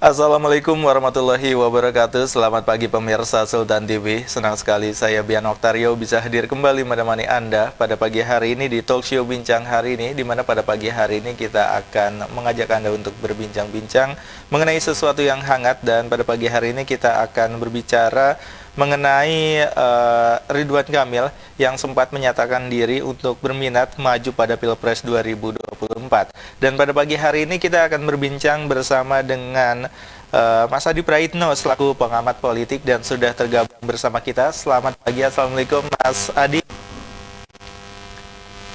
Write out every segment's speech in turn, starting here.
Assalamualaikum warahmatullahi wabarakatuh. Selamat pagi pemirsa Sultan TV. Senang sekali saya Bian Oktario bisa hadir kembali menemani Anda pada pagi hari ini di talk show Bincang Hari ini, di mana pada pagi hari ini kita akan mengajak Anda untuk berbincang-bincang mengenai sesuatu yang hangat. Dan pada pagi hari ini kita akan berbicara mengenai Ridwan Kamil yang sempat menyatakan diri untuk berminat maju pada Pilpres 2024. Dan pada pagi hari ini kita akan berbincang bersama dengan Mas Adi Praitno selaku pengamat politik dan sudah tergabung bersama kita. Selamat pagi, Assalamualaikum Mas Adi.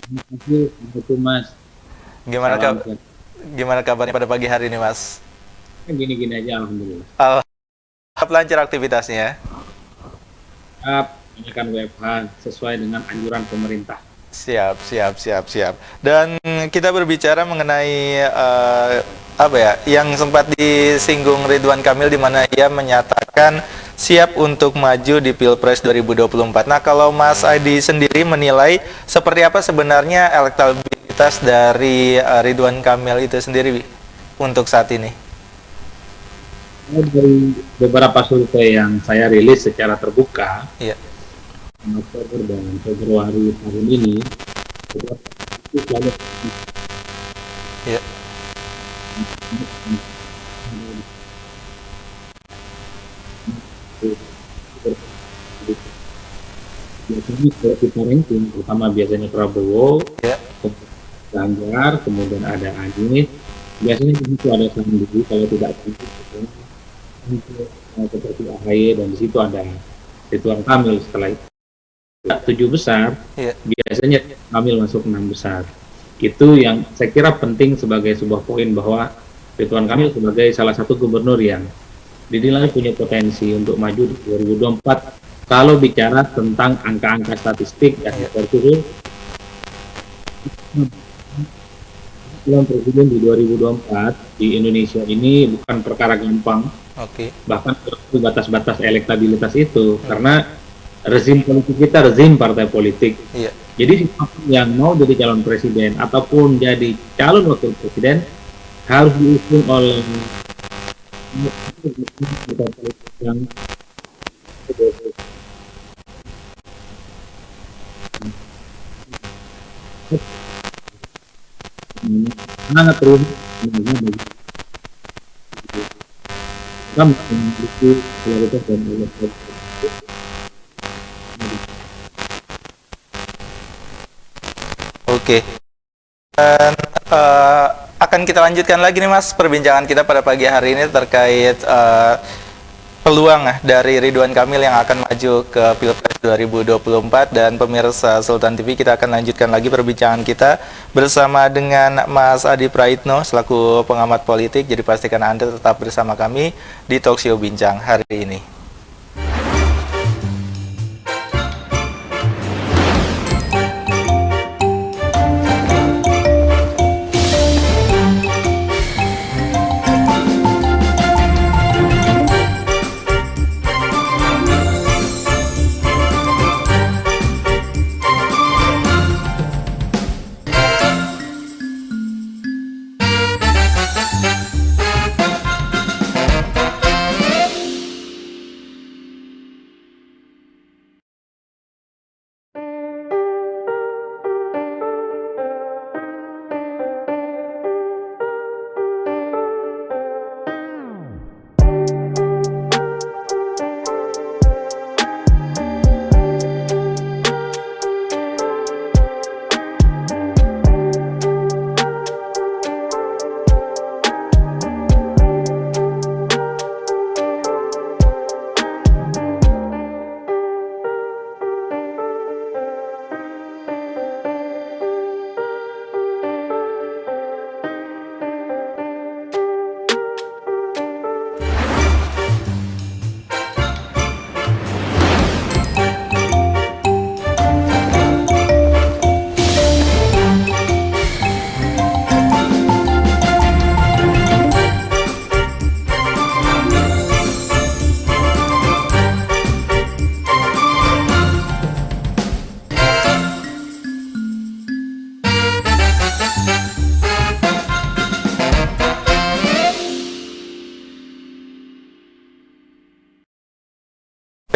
Assalamualaikum Mas. Gimana Salam. gimana kabarnya pada pagi hari ini, Mas? Gini-gini aja, alhamdulillah. Alhamdulillah lancar aktivitasnya. Banyakkan WFH sesuai dengan anjuran pemerintah. Siap. Dan kita berbicara mengenai yang sempat disinggung Ridwan Kamil, di mana ia menyatakan siap untuk maju di Pilpres 2024. Nah, kalau Mas Adi sendiri menilai seperti apa sebenarnya elektabilitas dari Ridwan Kamil itu sendiri untuk saat ini? Dari beberapa survei yang saya rilis secara terbuka, Iya. Oktober dan Februari tahun ini, itu selalu Iya. biasanya kalau kita ranking, pertama biasanya Prabowo, Iya. Ganjar, kemudian ada Anies, biasanya itu ada Sandi, kalau tidak seperti AHY, dan di situ ada Ridwan Kamil. Setelah itu 7 besar, Iya. biasanya Kamil masuk 6 besar. Itu yang saya kira penting sebagai sebuah poin, bahwa Ridwan Kamil sebagai salah satu gubernur yang dinilai punya potensi untuk maju di 2024. Kalau bicara tentang angka-angka statistik dan seperti calon presiden di 2024 di Indonesia ini bukan perkara gampang. Oke. Bahkan batas-batas elektabilitas itu, karena rezim politik kita rezim partai politik. Iya. Jadi siapapun yang mau jadi calon presiden ataupun jadi calon wakil presiden harus diusung oleh yang sangat rumit bagi kita memiliki kualitas dan kualitas. Oke. Dan akan kita lanjutkan lagi nih Mas perbincangan kita pada pagi hari ini terkait peluang dari Ridwan Kamil yang akan maju ke Pilpres 2024. Dan pemirsa Sultan TV, kita akan lanjutkan lagi perbincangan kita bersama dengan Mas Adi Praitno selaku pengamat politik. Jadi pastikan Anda tetap bersama kami di talk show Bincang hari ini.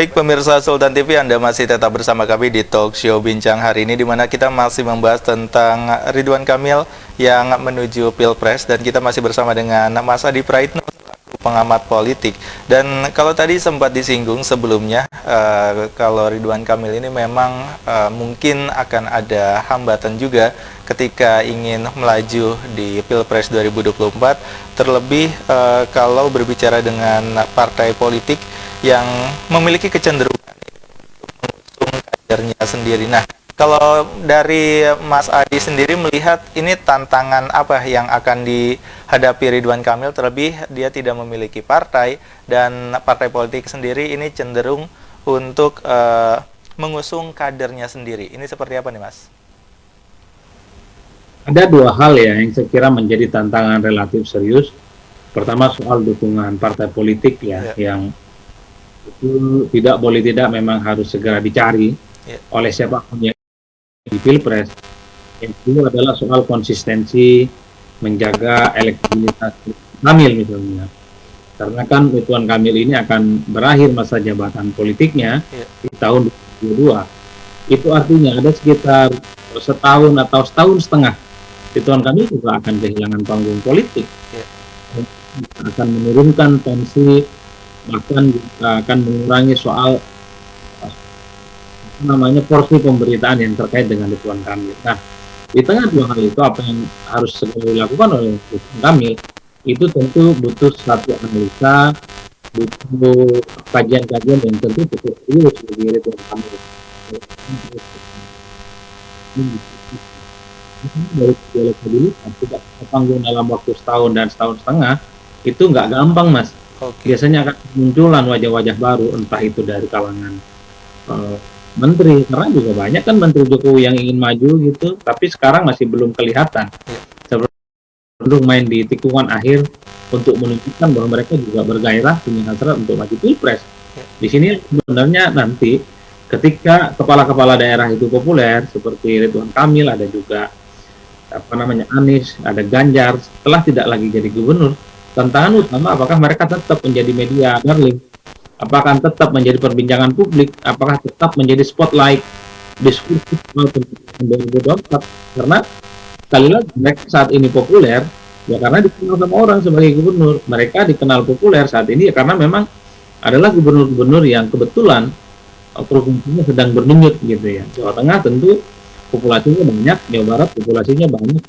Baik pemirsa Sultan TV, Anda masih tetap bersama kami di Talk Show Bincang hari ini, di mana kita masih membahas tentang Ridwan Kamil yang menuju Pilpres, dan kita masih bersama dengan Mas Adi Praitno, pengamat politik. Dan kalau tadi sempat disinggung sebelumnya, kalau Ridwan Kamil ini memang mungkin akan ada hambatan juga ketika ingin melaju di Pilpres 2024, terlebih kalau berbicara dengan partai politik yang memiliki kecenderungan mengusung kadernya sendiri. Nah, kalau dari Mas Adi sendiri melihat ini tantangan apa yang akan dihadapi Ridwan Kamil, terlebih dia tidak memiliki partai dan partai politik sendiri ini cenderung untuk mengusung kadernya sendiri. Ini seperti apa nih, Mas? Ada dua hal ya yang saya kira menjadi tantangan relatif serius. Pertama soal dukungan partai politik ya. Yang itu tidak boleh tidak memang harus segera dicari oleh siapapun yang di Pilpres. Yang kedua adalah soal konsistensi menjaga elektabilitas Kamil misalnya. Karena kan Ridwan Kamil ini akan berakhir masa jabatan politiknya di tahun 2022. Itu artinya ada sekitar setahun atau setahun setengah Ridwan Kamil juga akan kehilangan panggung politik. Akan menurunkan tensi, bahkan juga akan mengurangi soal porsi pemberitaan yang terkait dengan Ridwan Kamil. Nah, di tengah dua hal itu apa yang harus segera dilakukan oleh Ridwan Kamil itu tentu butuh satu analisa, butuh kajian-kajian yang tentu cukup serius bagi Ridwan Kamil. Dari elektabilitas tidak panggung dalam waktu setahun dan setahun setengah itu nggak gampang, Mas. Biasanya akan munculan wajah-wajah baru, entah itu dari kalangan menteri, karena juga banyak kan menteri Jokowi yang ingin maju gitu, tapi sekarang masih belum kelihatan. Sebelum main di tikungan akhir untuk menunjukkan bahwa mereka juga bergairah, punya hasrat untuk maju Pilpres. Di sini sebenarnya nanti ketika kepala-kepala daerah itu populer seperti Ridwan Kamil, ada juga Anies, ada Ganjar, setelah tidak lagi jadi gubernur, tantangan utama apakah mereka tetap menjadi media darling, apakah tetap menjadi perbincangan publik, apakah tetap menjadi spotlight diskursus 2024, karena sekali lagi mereka saat ini populer ya karena dikenal sama orang sebagai gubernur. Mereka dikenal populer saat ini ya karena memang adalah gubernur-gubernur yang kebetulan provinsinya sedang berdenyut gitu ya. Jawa Tengah tentu populasinya banyak, Jawa Barat populasinya banyak,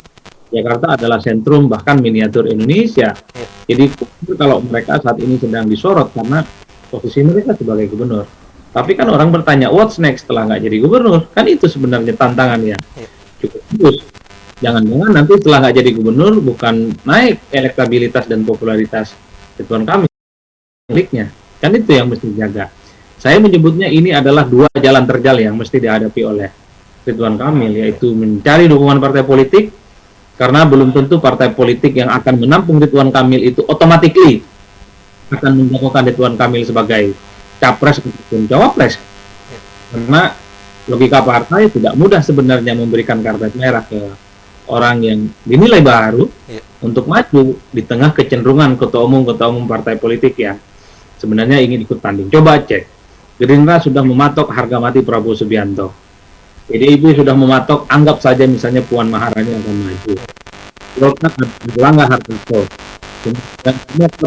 Jakarta adalah sentrum bahkan miniatur Indonesia. Jadi kalau mereka saat ini sedang disorot karena posisi mereka sebagai gubernur. Tapi kan orang bertanya, what's next setelah nggak jadi gubernur? Kan itu sebenarnya tantangan yang cukup bagus. Jangan-jangan nanti setelah nggak jadi gubernur bukan naik elektabilitas dan popularitas Ridwan Kamil miliknya. Kan itu yang mesti dijaga. Saya menyebutnya ini adalah dua jalan terjal yang mesti dihadapi oleh Ridwan Kamil, yaitu mencari dukungan partai politik, karena belum tentu partai politik yang akan menampung Ridwan Kamil itu automatically akan menjatuhkan Ridwan Kamil sebagai capres ataupun cawapres. Karena logika partai tidak mudah sebenarnya memberikan karpet merah ke orang yang dinilai baru untuk maju di tengah kecenderungan ketua umum partai politik yang sebenarnya ingin ikut tanding. Coba cek, Gerindra sudah mematok harga mati Prabowo Subianto. PDIP sudah mematok, anggap saja misalnya Puan Maharani akan maju. Golkar ada Erlangga Hartarto, dan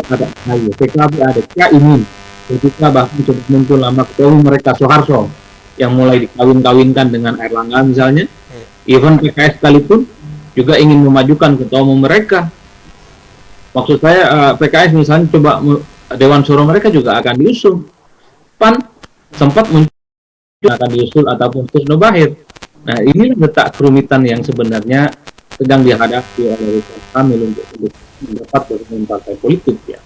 ada Ahy, PKB ada Caimin, ketika bahkan sudah muncul nama ketua umum mereka Soeharto yang mulai dikawin-kawinkan dengan Erlangga misalnya. Even PKS sekalipun juga ingin memajukan ketua umum mereka. Maksud saya PKS misalnya coba Dewan Suro mereka juga akan diusung. PAN sempat muncul akan diusul ataupun Susno Bachir. Nah, ini letak kerumitan yang sebenarnya sedang dihadapi oleh Ridwan Kamil untuk mendapat dukungan partai politik ya.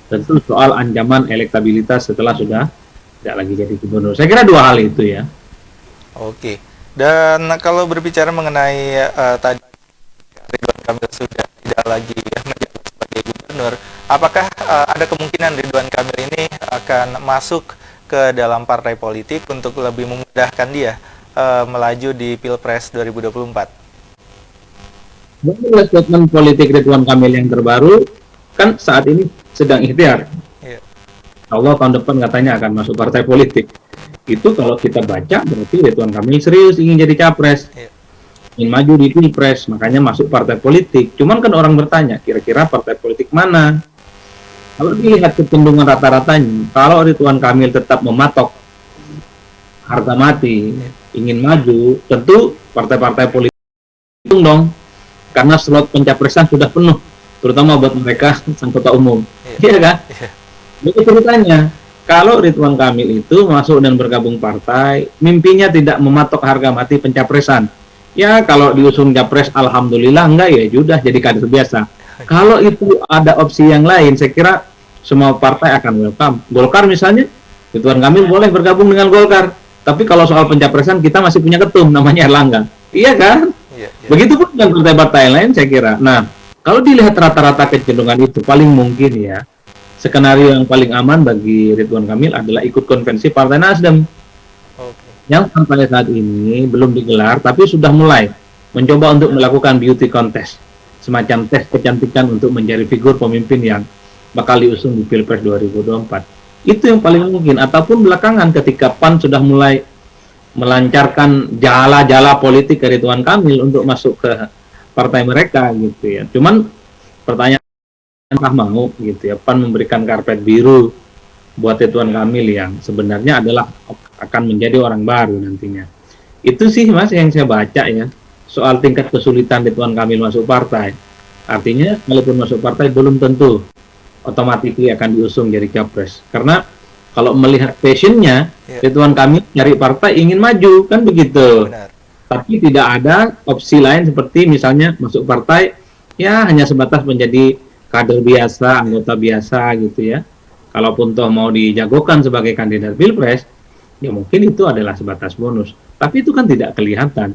Tentu soal ancaman elektabilitas setelah sudah tidak lagi jadi gubernur. Saya kira dua hal itu ya. Oke. Dan kalau berbicara mengenai tadi Ridwan Kamil sudah tidak lagi menjabat sebagai gubernur, apakah ada kemungkinan Ridwan Kamil ini akan masuk ke dalam partai politik untuk lebih memudahkan dia melaju di Pilpres 2024? Mungkin statement politik Ridwan Kamil yang terbaru kan saat ini sedang ikhtiar. Allah tahun depan katanya akan masuk partai politik. Itu kalau kita baca berarti Ridwan Kamil serius ingin jadi capres, Iya. ingin maju di pilpres, makanya masuk partai politik. Cuman kan orang bertanya, kira-kira partai politik mana? Kalau dilihat kecenderungan rata-ratanya, kalau Ridwan Kamil tetap mematok harga mati, ingin maju, tentu partai-partai politik dong, karena slot pencapresan sudah penuh, terutama buat mereka anggota umum. Iya kan? Iya. Jadi ceritanya, kalau Ridwan Kamil itu masuk dan bergabung partai, mimpinya tidak mematok harga mati pencapresan. Ya, kalau diusung capres, alhamdulillah, enggak ya, sudah jadi kader biasa. Kalau itu ada opsi yang lain, saya kira semua partai akan welcome. Golkar misalnya, Ridwan Kamil boleh bergabung dengan Golkar. Tapi kalau soal pencapresan, kita masih punya ketum, namanya Erlangga. Iya kan? Iya, iya. Begitupun dengan partai-partai lain, saya kira. Nah, kalau dilihat rata-rata kecenderungan itu, paling mungkin ya, skenario yang paling aman bagi Ridwan Kamil adalah ikut konvensi Partai Nasdem Oke. yang sampai saat ini belum digelar, tapi sudah mulai mencoba untuk melakukan beauty contest, semacam tes kecantikan untuk mencari figur pemimpin yang bakal diusung di Pilpres 2024. Itu yang paling mungkin, ataupun belakangan ketika PAN sudah mulai melancarkan jala-jala politik ke Ridwan Kamil untuk masuk ke partai mereka gitu ya. Cuman pertanyaan, apakah mau gitu ya PAN memberikan karpet biru buat Ridwan Kamil yang sebenarnya adalah akan menjadi orang baru nantinya. Itu sih Mas yang saya baca ya, soal tingkat kesulitan Ridwan Kamil masuk partai. Artinya walaupun masuk partai belum tentu otomatis akan diusung jadi capres. Karena kalau melihat passionnya, Iya. Ridwan Kamil cari partai ingin maju, kan begitu. Benar. Tapi tidak ada opsi lain seperti misalnya masuk partai, ya hanya sebatas menjadi kader biasa, anggota biasa gitu ya. Kalaupun toh mau dijagokan sebagai kandidat pilpres, ya mungkin itu adalah sebatas bonus. Tapi itu kan tidak kelihatan.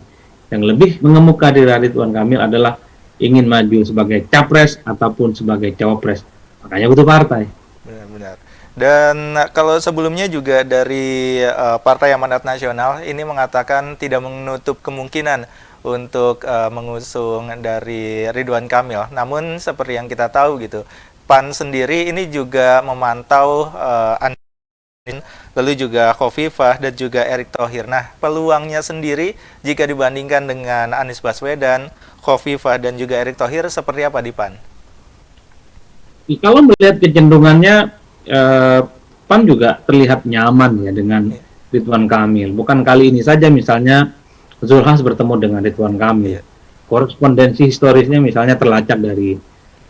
Yang lebih mengemuka di Ridwan Kamil adalah ingin maju sebagai capres ataupun sebagai cawapres. Makanya butuh partai. Benar-benar. Dan kalau sebelumnya juga dari Partai Amanat Nasional ini mengatakan tidak menutup kemungkinan untuk mengusung dari Ridwan Kamil. Namun seperti yang kita tahu gitu, PAN sendiri ini juga memantau lalu juga Khofifah dan juga Erick Thohir. Nah, peluangnya sendiri jika dibandingkan dengan Anies Baswedan, Khofifah dan juga Erick Thohir seperti apa di PAN? Kalau melihat kecenderungannya, PAN juga terlihat nyaman ya dengan Ridwan Kamil. Bukan kali ini saja misalnya Zulkifli Hasan bertemu dengan Ridwan Kamil. Korespondensi historisnya misalnya terlacak dari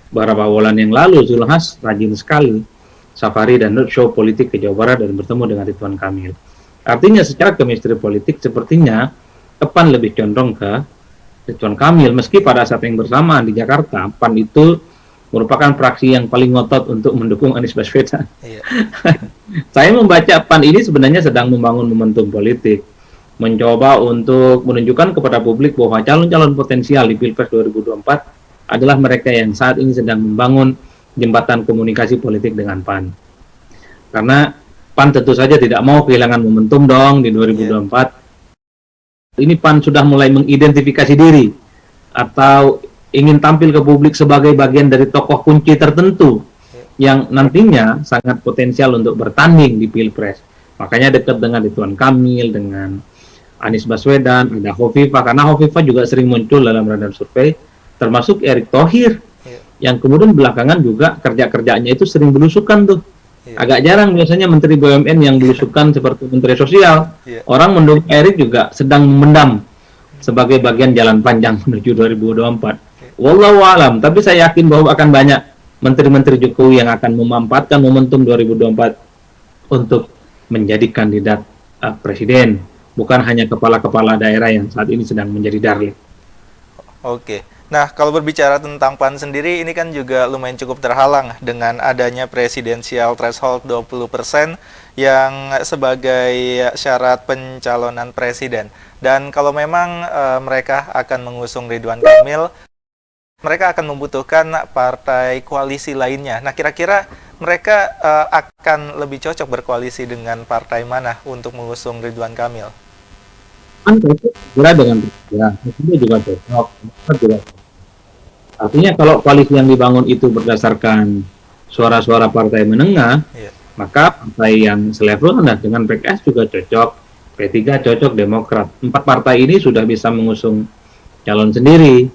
beberapa bulan yang lalu. Zulkifli Hasan rajin sekali safari dan show politik ke Jawa Barat dan bertemu dengan Ridwan Kamil. Artinya secara chemistry politik sepertinya PAN lebih condong ke Ridwan Kamil. Meski pada saat yang bersamaan di Jakarta, PAN itu merupakan fraksi yang paling ngotot untuk mendukung Anies Baswedan. Iya. Saya membaca PAN ini sebenarnya sedang membangun momentum politik, mencoba untuk menunjukkan kepada publik bahwa calon-calon potensial di Pilpres 2024 adalah mereka yang saat ini sedang membangun jembatan komunikasi politik dengan PAN. Karena PAN tentu saja tidak mau kehilangan momentum dong di 2024. Ini PAN sudah mulai mengidentifikasi diri atau ingin tampil ke publik sebagai bagian dari tokoh kunci tertentu yang nantinya sangat potensial untuk bertanding di Pilpres. Makanya dekat dengan Ridwan Kamil, dengan Anies Baswedan, ada Khofifah, karena Khofifah juga sering muncul dalam radar survei, termasuk Erick Thohir, yang kemudian belakangan juga kerja-kerjanya itu sering belusukan tuh. Agak jarang biasanya Menteri BUMN yang belusukan seperti Menteri Sosial. Orang mendukung Erick juga sedang memendam sebagai bagian jalan panjang menuju 2024. Wallahu alam, tapi saya yakin bahwa akan banyak menteri-menteri Jokowi yang akan memanfaatkan momentum 2024 untuk menjadi kandidat presiden, bukan hanya kepala-kepala daerah yang saat ini sedang menjadi darling. Oke. Nah, kalau berbicara tentang PAN sendiri, ini kan juga lumayan cukup terhalang dengan adanya presidensial threshold 20% yang sebagai syarat pencalonan presiden. Dan kalau memang mereka akan mengusung Ridwan Kamil, mereka akan membutuhkan partai koalisi lainnya. Nah, kira-kira mereka akan lebih cocok berkoalisi dengan partai mana untuk mengusung Ridwan Kamil? Kan itu segera dengan itu juga cocok. Artinya kalau koalisi yang dibangun itu berdasarkan suara-suara partai menengah, Maka partai yang selevel nah dengan PKS juga cocok, P3 cocok, Demokrat. Empat partai ini sudah bisa mengusung calon sendiri.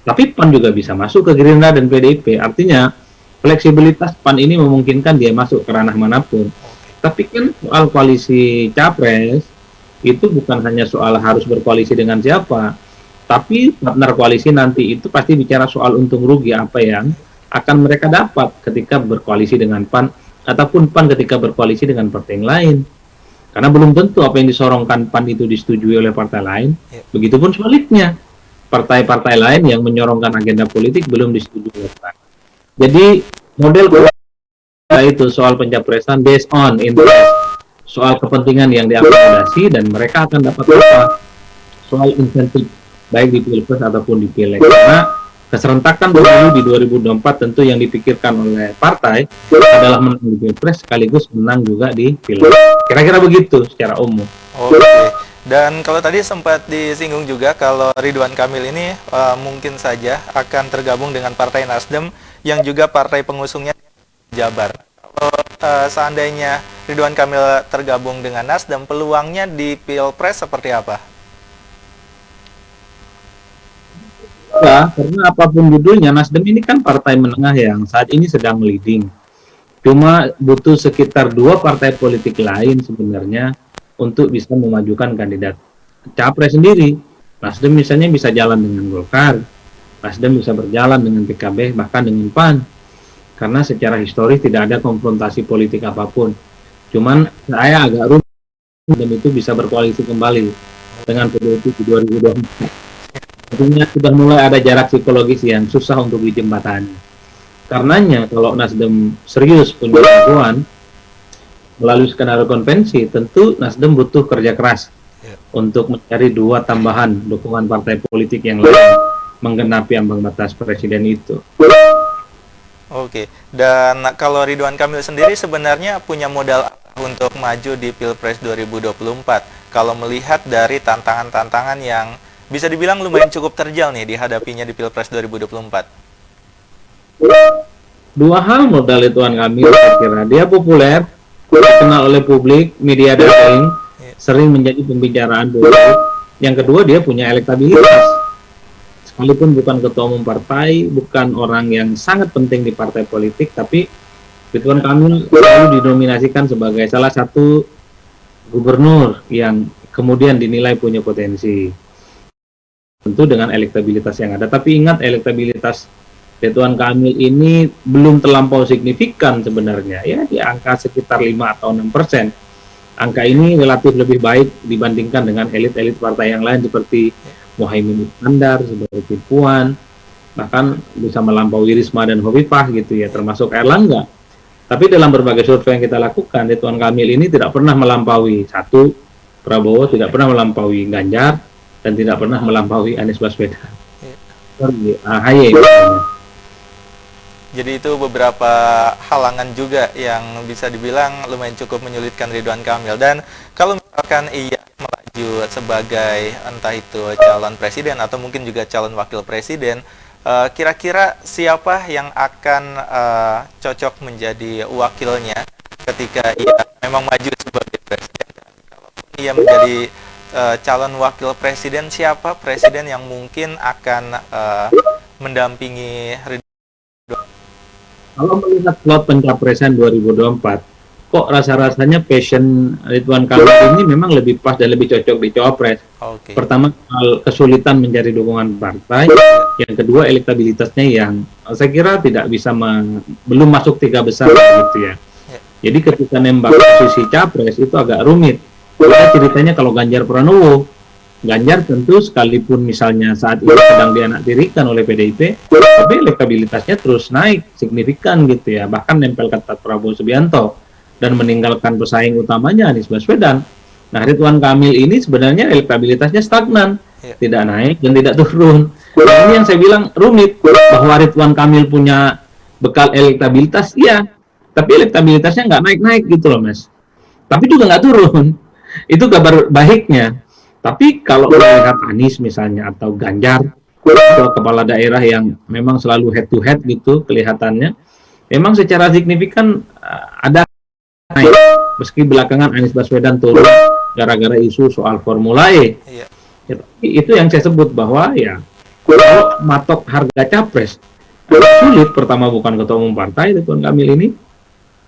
Tapi PAN juga bisa masuk ke Gerindra dan PDIP. Artinya fleksibilitas PAN ini memungkinkan dia masuk ke ranah manapun. Tapi kan soal koalisi capres itu bukan hanya soal harus berkoalisi dengan siapa, tapi partner koalisi nanti itu pasti bicara soal untung rugi apa yang akan mereka dapat ketika berkoalisi dengan PAN ataupun PAN ketika berkoalisi dengan partai yang lain. Karena belum tentu apa yang disorongkan PAN itu disetujui oleh partai lain. Begitupun sebaliknya, partai-partai lain yang menyorongkan agenda politik belum disetujui oleh PAN. Jadi model itu soal pencapresan based on interest, soal kepentingan yang diakomodasi dan mereka akan dapat apa? Soal insentif baik di Pilpres ataupun di Pileg. Karena keserentakan pemilu di 2024 tentu yang dipikirkan oleh partai adalah menang di Pilpres sekaligus menang juga di Pileg. Kira-kira begitu secara umum. Oke. Dan kalau tadi sempat disinggung juga kalau Ridwan Kamil ini mungkin saja akan tergabung dengan Partai Nasdem yang juga partai pengusungnya Jabar. Kalau seandainya Ridwan Kamil tergabung dengan Nasdem, peluangnya di Pilpres seperti apa? Ya, karena apapun judulnya, Nasdem ini kan partai menengah yang saat ini sedang leading. Cuma butuh sekitar dua partai politik lain sebenarnya untuk bisa memajukan kandidat capres sendiri. Nasdem misalnya bisa jalan dengan Golkar, Nasdem bisa berjalan dengan PKB, bahkan dengan PAN. Karena secara historis tidak ada konfrontasi politik apapun. Cuman saya agak rumit dan itu bisa berkoalisi kembali dengan PDIP di 2024. Artinya sudah mulai ada jarak psikologis yang susah untuk dijembatani. Karenanya kalau Nasdem serius punya jagoan melalui skenario konvensi, tentu Nasdem butuh kerja keras untuk mencari dua tambahan dukungan partai politik yang lain menggenapi ambang batas presiden itu. Oke, dan kalau Ridwan Kamil sendiri sebenarnya punya modal untuk maju di Pilpres 2024 kalau melihat dari tantangan-tantangan yang bisa dibilang lumayan cukup terjal nih dihadapinya di Pilpres 2024. Dua hal modal Ridwan Kamil, saya kira dia populer, dikenal oleh publik, media daring, sering menjadi pembicaraan publik. Yang kedua, dia punya elektabilitas. Sekalipun bukan ketua umum partai, bukan orang yang sangat penting di partai politik, tapi Ridwan Kamil selalu dinominasikan sebagai salah satu gubernur yang kemudian dinilai punya potensi. Tentu dengan elektabilitas yang ada. Tapi ingat, elektabilitas Ridwan Kamil ini belum terlampau signifikan sebenarnya, ya di angka sekitar 5 atau 6%. Angka ini relatif lebih baik dibandingkan dengan elit-elit partai yang lain seperti Muhaimin Iskandar, seperti Puan, bahkan bisa melampaui Risma dan Hovifah gitu ya, termasuk Erlangga. Tapi dalam berbagai survei yang kita lakukan, Ridwan Kamil ini tidak pernah melampaui satu Prabowo, tidak pernah melampaui Ganjar, dan tidak pernah melampaui Anies Baswedan. AHY misalnya. Jadi itu beberapa halangan juga yang bisa dibilang lumayan cukup menyulitkan Ridwan Kamil. Dan kalau misalkan ia melaju sebagai entah itu calon presiden atau mungkin juga calon wakil presiden, kira-kira siapa yang akan cocok menjadi wakilnya ketika ia memang maju sebagai presiden? Dan kalaupun ia menjadi calon wakil presiden, siapa presiden yang mungkin akan mendampingi Ridwan? Kalau melihat slot pencapresan 2024, kok rasa-rasanya passion Ridwan Kamil ini memang lebih pas dan lebih cocok di Cawapres. Okay. Pertama, kesulitan mencari dukungan partai. Yang kedua, elektabilitasnya yang saya kira tidak bisa belum masuk 3 besar gitu ya. Jadi ketika nembak posisi Capres itu agak rumit. Kita ceritanya kalau Ganjar Pranowo, Ganjar tentu sekalipun misalnya saat ini sedang dianaktirikan oleh PDIP, tapi elektabilitasnya terus naik signifikan gitu ya, bahkan nempel ketat Prabowo Subianto dan meninggalkan pesaing utamanya Anies Baswedan. Nah, Ridwan Kamil ini sebenarnya elektabilitasnya stagnan, tidak naik dan tidak turun. Nah, ini yang saya bilang rumit, bahwa Ridwan Kamil punya bekal elektabilitas, iya, tapi elektabilitasnya nggak naik-naik gitu loh, Mas. Tapi juga nggak turun. Itu kabar baiknya. Tapi kalau melihat Anies misalnya atau Ganjar atau kepala daerah yang memang selalu head to head gitu kelihatannya, memang secara signifikan ada naik. Meski belakangan Anies Baswedan turun gara-gara isu soal Formula E. Iya. Ya, tapi itu yang saya sebut bahwa ya kalau matok harga capres agak sulit. Pertama, bukan ketua umum partai Ridwan Kamil ini.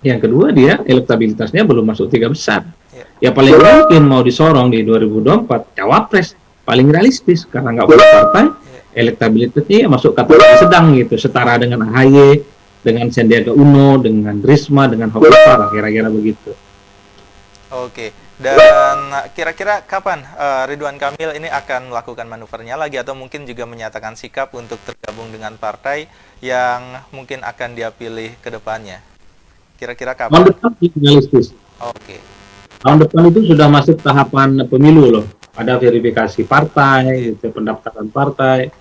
Yang kedua, dia elektabilitasnya belum masuk 3 besar. Iya. Ya paling mungkin mau disorong di 2024 cawapres paling realistis karena nggak punya partai, elektabilitasnya ya masuk kategori sedang gitu, setara dengan AHY, dengan Sandiaga Uno, dengan Risma, dengan Hovifa, kira-kira begitu. Oke. Dan kira-kira kapan Ridwan Kamil ini akan melakukan manuvernya lagi atau mungkin juga menyatakan sikap untuk tergabung dengan partai yang mungkin akan dia pilih ke depannya? Kira-kira Tahun kapan? depan realistis. Oke. Tahun depan itu sudah masuk tahapan pemilu loh. Ada verifikasi partai, gitu, pendaftaran partai,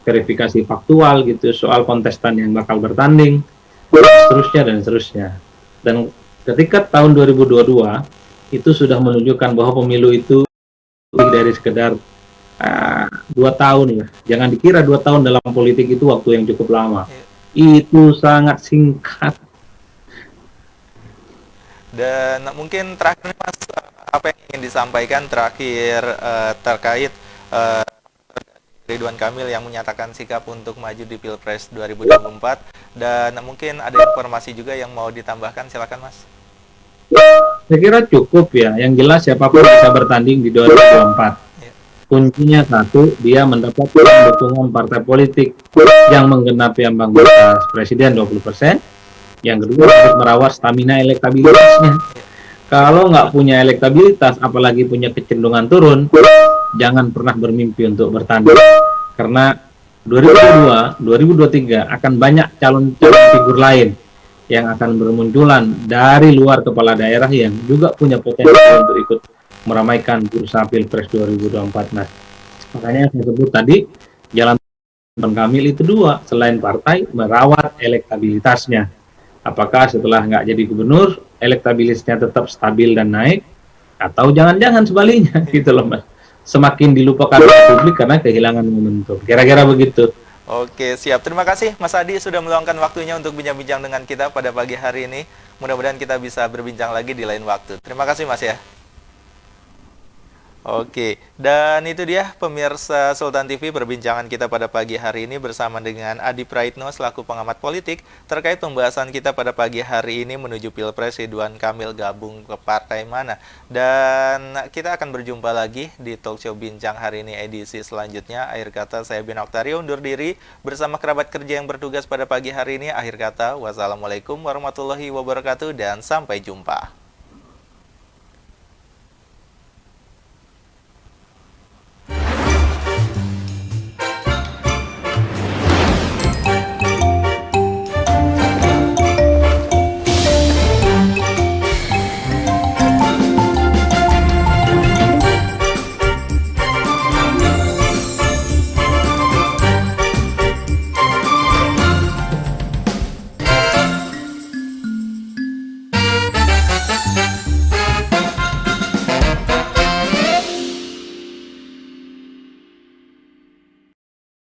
verifikasi faktual gitu, soal kontestan yang bakal bertanding, dan seterusnya dan seterusnya. Dan ketika tahun 2022 itu sudah menunjukkan bahwa pemilu itu lebih dari sekedar 2 tahun ya. Jangan dikira 2 tahun dalam politik itu waktu yang cukup lama. Itu sangat singkat. Dan mungkin terakhir Mas, apa yang ingin disampaikan terakhir terkait Ridwan Kamil yang menyatakan sikap untuk maju di Pilpres 2024 dan mungkin ada informasi juga yang mau ditambahkan, silakan Mas. Saya kira cukup ya. Yang jelas siapapun bisa bertanding di 2024. Kuncinya satu, dia mendapatkan dukungan partai politik yang menggenapi ambang batas presiden 20%. Yang kedua, untuk merawat stamina elektabilitasnya. Kalau nggak punya elektabilitas, apalagi punya kecenderungan turun, jangan pernah bermimpi untuk bertanding. Karena 2022, 2023 akan banyak calon-calon figur lain yang akan bermunculan dari luar kepala daerah yang juga punya potensi untuk ikut meramaikan bursa Pilpres 2024. Nah, makanya saya sebut tadi, jalan Ridwan Kamil itu dua, selain partai, merawat elektabilitasnya. Apakah setelah nggak jadi gubernur, elektabilitasnya tetap stabil dan naik, atau jangan-jangan sebaliknya, gitu loh Mas. Semakin dilupakan oleh publik karena kehilangan momentum. Kira-kira begitu. Oke, siap. Terima kasih Mas Adi sudah meluangkan waktunya untuk bincang-bincang dengan kita pada pagi hari ini. Mudah-mudahan kita bisa berbincang lagi di lain waktu. Terima kasih Mas ya. Oke, dan itu dia pemirsa Sultan TV perbincangan kita pada pagi hari ini bersama dengan Adi Praitno selaku pengamat politik terkait pembahasan kita pada pagi hari ini menuju Pilpres Ridwan Kamil gabung ke partai mana. Dan kita akan berjumpa lagi di talkshow bincang hari ini edisi selanjutnya. Akhir kata saya Bian Oktario undur diri bersama kerabat kerja yang bertugas pada pagi hari ini. Akhir kata wassalamualaikum warahmatullahi wabarakatuh dan sampai jumpa.